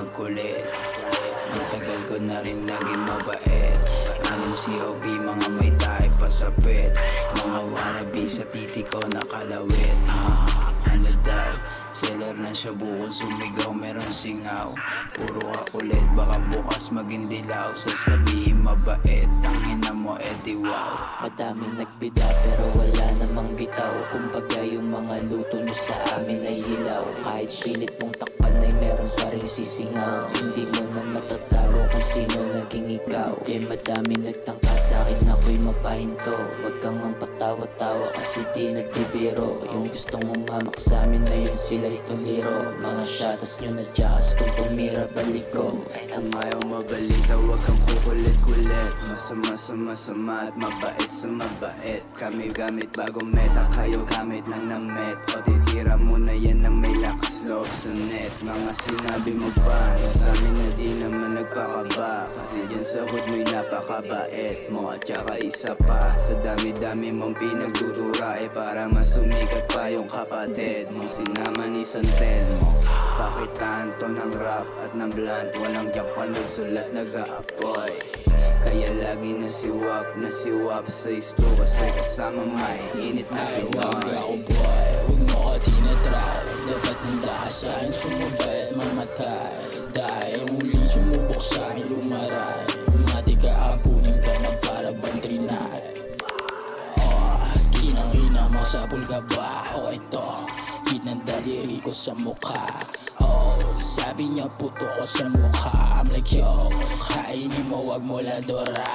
magkulit. Ang tagal ko na rin naging mabait. Anong COP, mga may tayo pasapit. Mga wannabe sa titi ko nakalawit. Ano daw, seller na siya bukod sumigaw, meron singaw. Puro kakulit, baka bukas maging dilaw. Sasabihin mabait, tangina mo edi wow. Madami nagbida pero wala namang bitaw. Kumbaga yung mga luto nyo sa amin ay hilaw. Kahit pilit mong takpan ay meron pa rin sisingaw. Hindi mo na matatago kung sino naging ikaw. Madami nagtangka sa akin ako'y mapahinto. Wag kang ang patawa-tawa kasi di nagbibiro. Yung gustong umamak sa amin na yun sila'y tuliro. Mga shatas nyo na jazz kung tumira balik ko. Kung ayaw mabalita, huwag kang kukulit-kulit. Masama at mabait sa mabait. Kami gamit bagong meta, kayo gamit ng namet. O titira mo na yan na may lakas loob sa net. Mga sinabi mo pa na sa amin na di naman nagpakaba. Kasi dyan sa hood mo'y napakabait mo. At saka isa pa, sa dami-dami mong pinagtutura para masumikat pa yung kapatid mong sinama ni Santel mo. Pakitaan to ng rap at ng blunt. Walang jackpan, nagsulat, nag-aapoy. Kaya lagi nasiwap sa isto. Kasi kasama may init na Ay, Pinoy. wag ako boy, huwag mo ko tinatry. Dapat handa ka sa'kin sumabay at mamatay. Dahil muling sumubok sa'kin lumaray. Mati ka apunin ka na para bang trinay. Kinang-ina mo sa pulga ba? O ito, ng daliri ko sa mukha. Sabi niya puto ko sa mukha. I'm like yo, kainin mo wag mo ladora.